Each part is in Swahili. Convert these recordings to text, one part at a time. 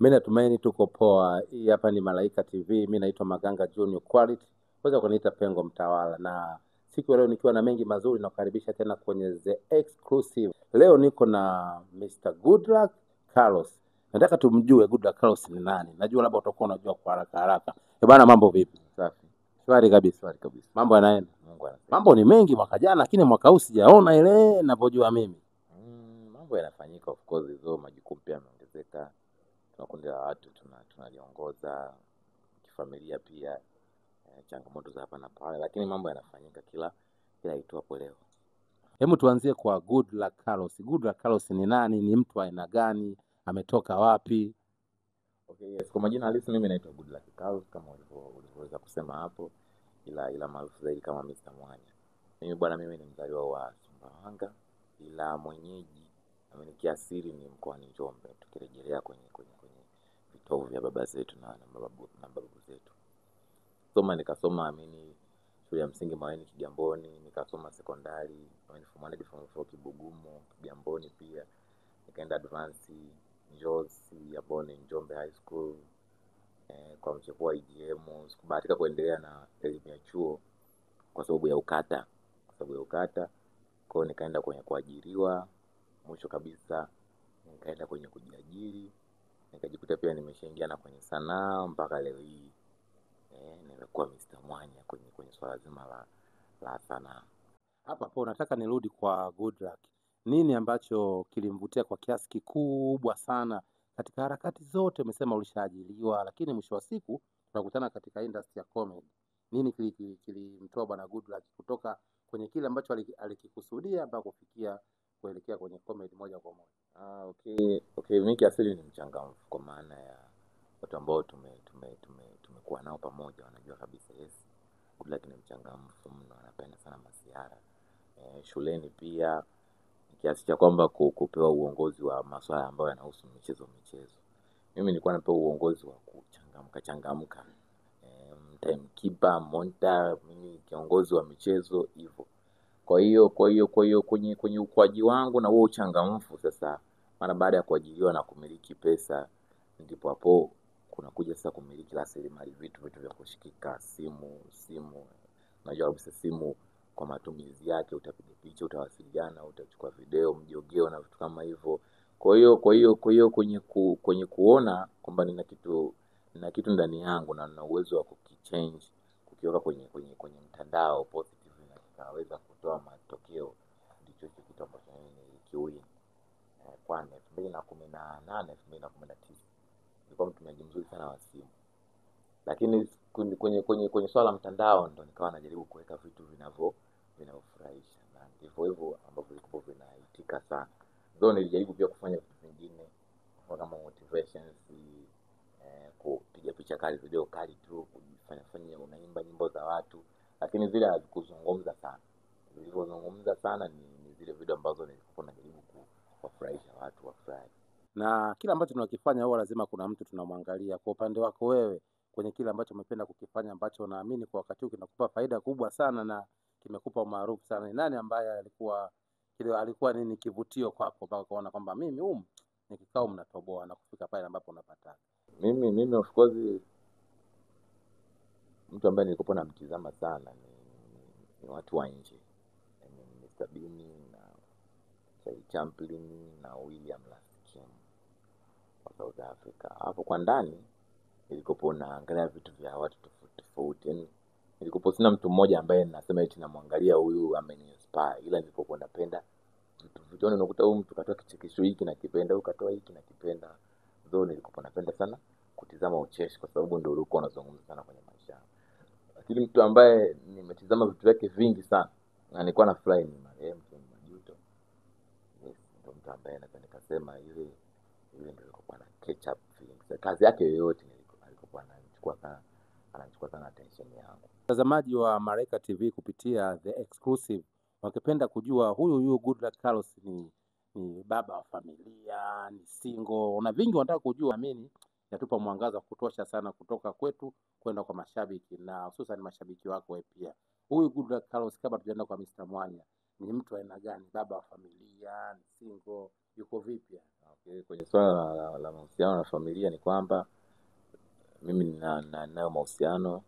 Mimi natumaini tuko poa. Hii hapa ni Malaika TV. Mimi naitwa Maganga Junior Quality. Waweza kuniita Pengo Mtawala, na siku ya leo nikiwa na mengi mazuri na kukaribisha tena kwenye The Exclusive. Leo niko na Mr. Goodluck Carlos. Nataka tumjue Goodluck Carlos ni nani. Najua labda utakuwa unajua kwa haraka haraka. Bwana, mambo vipi? Safi. Shwari kabisa. Shwari kabisa. Mambo yanaenda. Mungu anasaidia. Mambo ni mengi mwaka jana, lakini mwaka huu sijaona ile ninavyojua mimi. Mambo yanafanyika, of course, hizo majukumu pia yameongezeka. Tuna kundi la watu tunaliongoza kifamilia pia, changamoto za hapa na pale, lakini mambo yanafanyika kila itwapo leo. Hebu tuanzie kwa Goodluck Carlos. Goodluck Carlos ni nani? Ni mtu aina gani? Ametoka wapi? Okay, yes. Kwa majina halisi mimi naitwa Goodluck Carlos kama ulivyoweza kusema hapo, ila maarufu zaidi kama Mr. Mwanya. Mimi ni mzaliwa wa Sumbawanga, ila mwenyeji kiasili ni mkoani Njombe, tukirejelea kwenye vitovu vya baba zetu na babu zetu. Nikasoma shule ya msingi Maweni Kigamboni, nikasoma sekondari form 4 Kibugumo Kigamboni, pia nikaenda advance Njozi ya Bone Njombe High School kwa mchepuo wa IGM. Sikubahatika kuendelea na elimu ya chuo kwa sababu ya ukata. Kwa nikaenda kwenye kuajiriwa, mwisho kabisa nikaenda kwenye kujiajiri, nikajikuta pia nimeshaingia na kwenye sanaa mpaka leo hii. Nimekuwa Mr. Mwanya kwenye swala zima la sanaa. Hapo nataka nirudi kwa Goodluck. Nini ambacho kilimvutia kwa kiasi kikubwa sana katika harakati zote? Umesema ulishaajiriwa, lakini mwisho wa siku tunakutana katika industry ya comedy. Nini kilimtoa bwana Goodluck kutoka kwenye kile ambacho alikikusudia mpaka kufikia kuelekea kwenye comedy moja kwa moja? Okay, mimi kiasili ni mchangamfu, kwa maana ya watu ambao tumekuwa nao pamoja wanajua kabisa, yes, Goodluck ni mchangamfu mno, anapenda sana masiara. Shuleni pia kiasi cha kwamba kupewa uongozi wa masuala ambayo yanahusu michezo. Mimi nilikuwa napewa uongozi wa kuchangamka, timekeeper, monitor, mimi kiongozi wa michezo hivyo. Kwa hiyo kwenye ukuaji wangu na huo uchangamfu, sasa mara baada ya kuajiriwa na kumiliki pesa, ndipo hapo kunakuja sasa kumiliki rasilimali, vitu vya kushikika, simu. Unajua kabisa simu kwa matumizi yake, utapiga picha, utawasiliana, utachukua video, mjogeo na vitu kama hivyo. Kwa hiyo kwenye kuona kwamba nina kitu ndani yangu na nina uwezo wa kukichange, kukiweka kwenye mtandao positive na kitaweza kutoa matokeo, ndicho kitu ambacho nilikiwini. Kwa 2018 2019 nilikuwa mtumiaji mzuri sana wa simu, lakini kwenye swala la mtandao ndo nikawa najaribu kuweka vitu vinavyofurahisha, na ndivyo hivyo ambavyo vilikuwa vinaitika sana. Ndio nilijaribu pia kufanya vitu vingine kama motivations, kupiga picha kali, video kali tu, kufanya unaimba nyimbo za watu, lakini vile hazikuzungumza sana. Vilivyozungumza sana ni zile video ambazo nilikuwa najaribu kuwafurahisha watu wafurahi. Na kila ambacho tunakifanya huwa lazima kuna mtu tunamwangalia. Kwa upande wako wewe, kwenye kile ambacho umependa kukifanya ambacho naamini kwa wakati huu kinakupa faida kubwa sana na kimekupa umaarufu sana, ni nani ambaye alikuwa nini kivutio kwako mpaka kuona kwamba mimi nikikaa mnatoboa na kufika pale ambapo unapata? Mimi of course mtu ambaye nilikuwa namtizama sana ni watu wa nje, Mr. Bean na Charlie Chaplin na William Laskin wa South Africa. Hapo kwa ndani nilikuwa naangalia vitu vya watu tofauti. Nilikuwa sina mtu mmoja ambaye nasema eti namwangalia huyu ameniinspire, ila nilikuwa napenda vitu unakuta huyu mtu katoa kichekesho hiki na kipenda, huyu katoa hiki na kipenda. Ndio nilikuwa napenda sana kutizama ucheshi, kwa sababu ndio ulikuwa unazungumza sana kwenye maisha. Lakini mtu ambaye nimetizama vitu vyake vingi sana na nilikuwa na fly ni marehemu Majuto. Yes, ndio mtu ambaye nikasema yule ndio alikuwa na catch up feelings. Kazi yake yoyote alikuwa anachukua sana attention yangu. Watazamaji wa Malaika TV kupitia The Exclusive wakipenda kujua huyu Goodluck Carlos ni baba wa familia, ni single, na vingi wanataka kujua. Amini yatupa mwangaza kutosha sana kutoka kwetu kwenda kwa mashabiki, na hususan mashabiki wako wewe pia. Huyu Goodluck Carlos, kabla tujaenda kwa Mr. Mwanya, ni mtu aina gani? Baba wa familia, ni single, yuko vipi? Kwenye swala la mahusiano na familia ni kwamba mimi ninayo mahusiano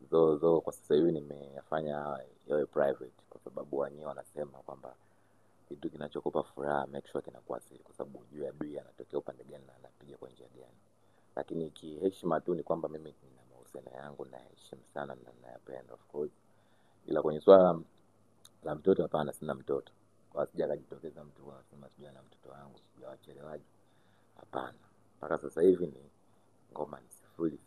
though kwa sasa hivi nimeyafanya yawe private, kwa sababu wenyewe wanasema kwamba kitu kinachokupa furaha make sure kinakuwa siri, kwa sababu hujui adui anatokea upande gani na anapiga kwa njia gani. Lakini kiheshima tu ni kwamba mimi nina mahusiano yangu na heshima sana na nayapenda of course, ila kwenye swala la mtoto hapana, sina mtoto. Kwa sija kajitokeza mtu anasema sijui na mtoto wangu sijui wachelewaji, hapana. Mpaka sasa hivi ni ngoma ni sifuri.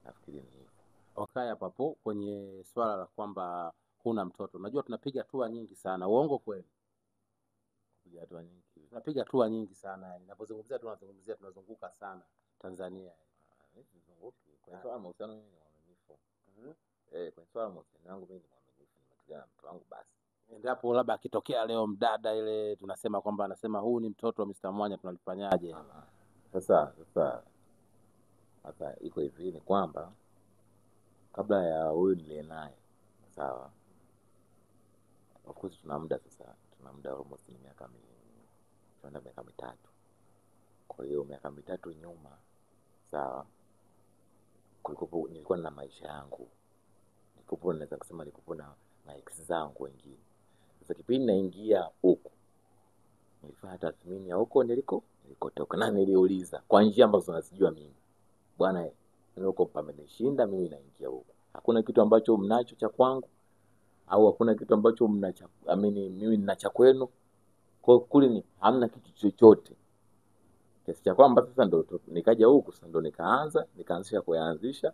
Nafikiri ni hivyo. Wakaya papo kwenye swala la kwamba huna mtoto. Unajua tunapiga hatua nyingi sana. Uongo kweli? Kupiga hatua nyingi. Tunapiga hatua nyingi sana yani. Ninapozungumzia tunazunguka sana Tanzania. Sizunguki. Kwenye swala la mahusiano mimi ni mwaminifu. Kwenye swala la mahusiano yangu mimi ni mwaminifu. Nimetulia na mtu wangu basi. Endapo labda akitokea leo mdada ile tunasema kwamba anasema huu ni mtoto wa Mr. Mwanya, tunalifanyaje? Sasa iko hivi ni kwamba kabla ya huyu niliye naye, sawa, of course tuna muda almost ni miaka mitatu. Kwa hiyo miaka mitatu nyuma, sawa, nilikuwa na maisha yangu, naweza kusema nilikuwa na ex zangu wengine. Sasa kipindi naingia huko nilifanya tathmini ya huko nilikotoka, na niliuliza kwa njia ambazo nazijua mimi, bwana huko pamenishinda, mimi naingia huko, hakuna kitu ambacho mnacho cha kwangu, au hakuna kitu ambacho mimi nina cha kwenu. Kwa kule ni hamna kitu chochote, kiasi cha kwamba sasa ndo nikaja huku, sasa ndo nikaanzisha kuanzisha,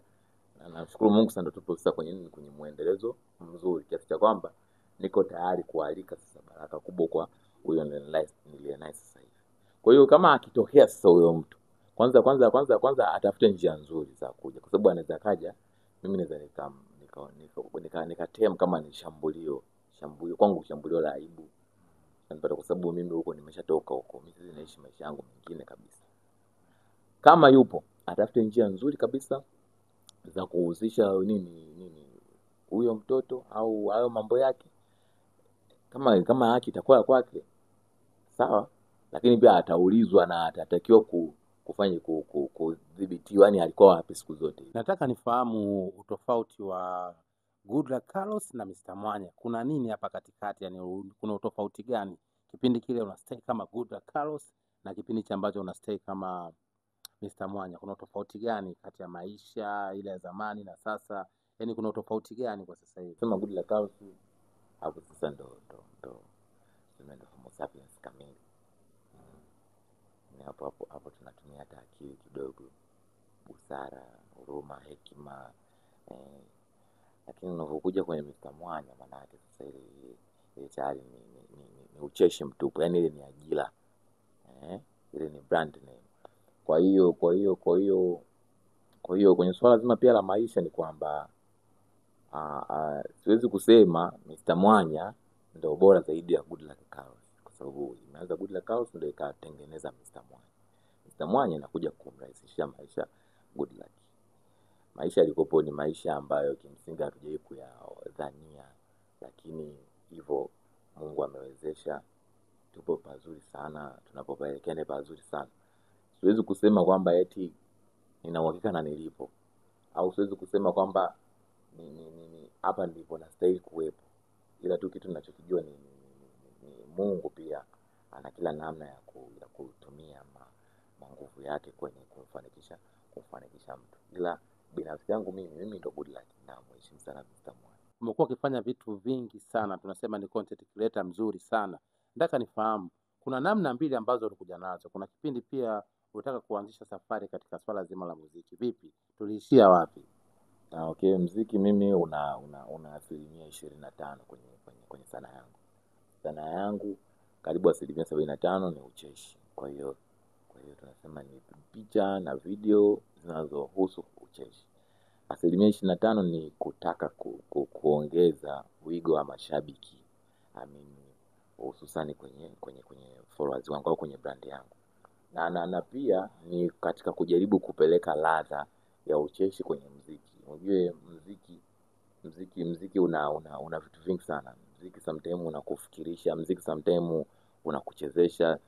na nashukuru Mungu sasa ndo tupo sasa kwenye muendelezo mzuri, kiasi cha kwamba niko tayari kualika sasa baraka kubwa kwa huyo niliye naye sasa hivi. Kwa hiyo kama akitokea sasa huyo mtu, kwanza atafute njia nzuri za kuja, kwa sababu anaweza kaja, mimi naweza nikatem kama ni shambulio kwangu, shambulio la aibu, kwa sababu mimi huko nimeshatoka huko, mimi naishi maisha yangu mengine kabisa. Kama yupo atafute njia nzuri kabisa za kuhusisha nini huyo mtoto au hayo mambo yake, kama haki itakuwa kwake sawa, lakini pia ataulizwa na atatakiwa kufanya kudhibitiwa, yani alikuwa wapi siku zote. Nataka nifahamu utofauti wa Goodluck Carlos na Mr. Mwanya. Kuna nini hapa katikati? Yani kuna utofauti gani? Kipindi kile unastay kama Goodluck Carlos na kipindi cha ambacho unastay kama Mr. Mwanya, kuna utofauti gani kati ya maisha ile ya zamani na sasa? Yani kuna utofauti gani kwa sasa hivi? Sema Goodluck Carlos hapo sasa ndo Homo sapiens kamili. Ni hapo tunatumia hata akili kidogo, busara, huruma, hekima. Lakini unapokuja kwenye Mr. Mwanya, maana yake sasa ile tayari ni ucheshi mtupu, yani ile ni ajira, ile ni brand name. Kwa hiyo kwenye swala zima pia la maisha ni kwamba siwezi kusema Mr. Mwanya ndio bora zaidi ya Goodluck Carlos, kwa sababu imeanza Goodluck Carlos ndio ikatengeneza Mr. Mwanya. Mr. Mwanya inakuja kumrahisishia maisha Goodluck. Maisha yalikopo ni maisha ambayo kimsingi hatujai kuyadhania, lakini hivyo Mungu amewezesha, tupo pazuri sana, tunapopaelekea ni pazuri sana. Siwezi kusema kwamba eti nina uhakika na nilipo, au siwezi kusema kwamba hapa ndipo nastahili kuwepo, ila tu kitu ninachokijua ni Mungu pia ana kila namna ya kutumia nguvu yake kwenye kumfanikisha mtu. Ila binafsi yangu mimi ndo Goodluck na mheshimu sana Mr. Mwanya. Umekuwa ukifanya vitu vingi sana, tunasema ni content creator mzuri sana. Nataka nifahamu kuna namna mbili ambazo ulikuja nazo. Kuna kipindi pia unataka kuanzisha safari katika swala zima la muziki. Vipi? Tuliishia wapi? Okay, muziki mimi una 25% kwenye sanaa yangu. Sanaa yangu karibu 75% ni ucheshi. Kwa hiyo tunasema ni picha na video zinazohusu ucheshi. 25% ni kutaka kuongeza wigo wa mashabiki, hususani kwenye followers wangu au kwenye brand yangu, na pia ni katika kujaribu kupeleka ladha ya ucheshi kwenye muziki. Unajua muziki una vitu vingi sana. Muziki sometimes unakufikirisha, muziki sometimes unakuchezesha,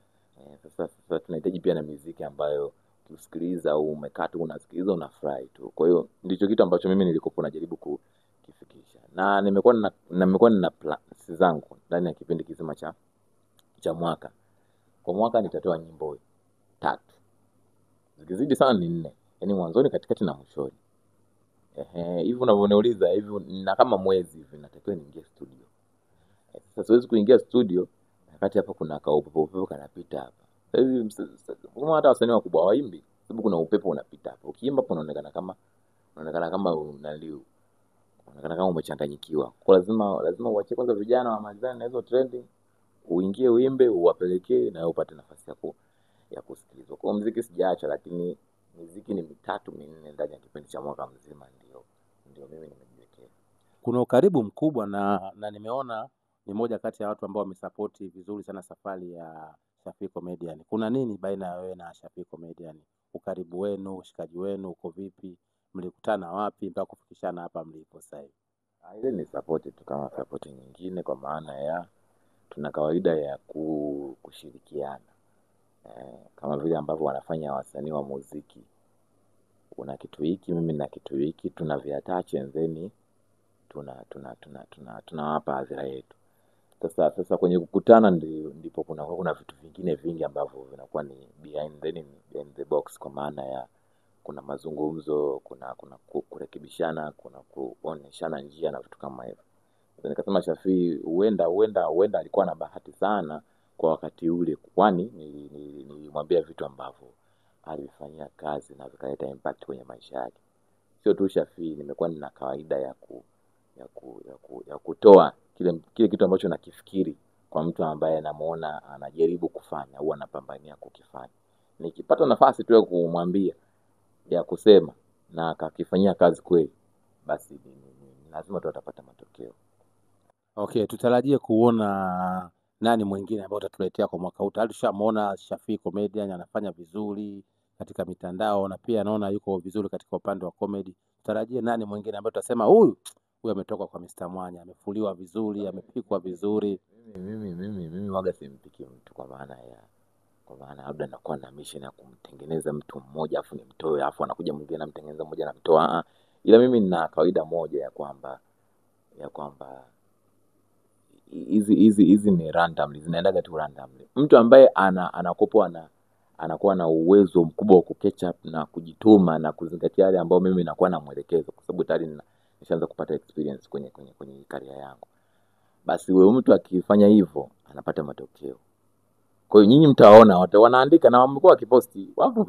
Sasa tunahitaji pia na muziki ambayo ukisikiliza au umekaa tu unasikiliza unafurahi tu. Kwa hiyo ndicho kitu ambacho mimi nilikopo najaribu kukifikisha, na nimekuwa nina plans zangu ndani ya kipindi kizima cha mwaka. Kwa mwaka nitatoa nyimbo 3, zikizidi sana ni 4, yaani mwanzoni, katikati na mwishoni. Hivi unavyoniuliza hivi, na kama mwezi hivi natakiwa niingie studio. Sasa siwezi kuingia studio wakati hapa kuna upepo kanapita hapa. Sasa hivi kama hata wasanii wakubwa waimbi, sababu kuna upepo unapita hapa. Ukiimba hapo unaonekana kama unaliu. Unaonekana kama umechanganyikiwa. Kwa lazima uache kwanza vijana wamalizane na hizo trending, uingie uimbe, uwapelekee na upate nafasi ya kusikilizwa. Kwa muziki sijaacha, lakini muziki ni 3 4 ndani ya kipindi cha mwaka mzima, ndio mimi nimejiwekea. Kuna ukaribu mkubwa na nimeona ni moja kati ya watu ambao wamesupport vizuri sana safari ya Shafii Comedian. Kuna nini baina ya wewe na Shafii Comedian? Ukaribu wenu, ushikaji wenu uko vipi? Mlikutana wapi mpaka kufikishana hapa mlipo sasa hivi? Ile ni support tu kama support nyingine, kwa maana ya tuna kawaida ya kushirikiana. Kama vile ambavyo wanafanya wasanii wa muziki, una kitu hiki, mimi na kitu hiki, tunaviattach and then tunawapa hadhira yetu. Sasa kwenye kukutana ndipo kuna vitu vingine vingi ambavyo vinakuwa ni behind the box, kwa maana ya kuna mazungumzo, kuna kurekebishana, kuna kuoneshana njia na vitu kama hivyo. Sasa nikasema Shafii huenda alikuwa na bahati sana kwa wakati ule, kwani nilimwambia vitu ambavyo alifanyia kazi na vikaleta impact kwenye maisha yake. Sio tu Shafii, nimekuwa nina kawaida ya kutoa kile kitu ambacho nakifikiri kwa mtu ambaye namuona anajaribu kufanya au anapambania kukifanya. Nikipata nafasi tu ya kumwambia, ya kusema, na akakifanyia kazi kweli, basi lazima tu atapata matokeo. Okay, tutarajie kuona nani mwingine ambao utatuletea kwa mwaka huu? Tayari tushamuona Shafii Comedian anafanya vizuri katika mitandao na pia naona yuko vizuri katika upande wa comedy. Tutarajie nani mwingine ambaye tutasema huyu ametoka kwa Mr. Mwanya, amefuliwa vizuri, amepikwa vizuri? Mimi waga simpiki mtu, kwa maana labda nakuwa na mission ya kumtengeneza mtu mmoja afu nimtoe, afu anakuja mwingine namtengeneza mmoja namtoa. Ila mimi nina kawaida moja ya kwamba hizi ni randomly, zinaendaga tu randomly. Mtu ambaye anakuwa na uwezo mkubwa wa kucatch up na kujituma na kuzingatia yale ambayo mimi nakuwa namwelekeza, kwa sababu tayari nishaanza kupata experience kwenye career yangu, basi wewe mtu akifanya hivyo anapata matokeo. Kwa hiyo nyinyi mtaona wanaandika na wamekuwa wakiposti, wapo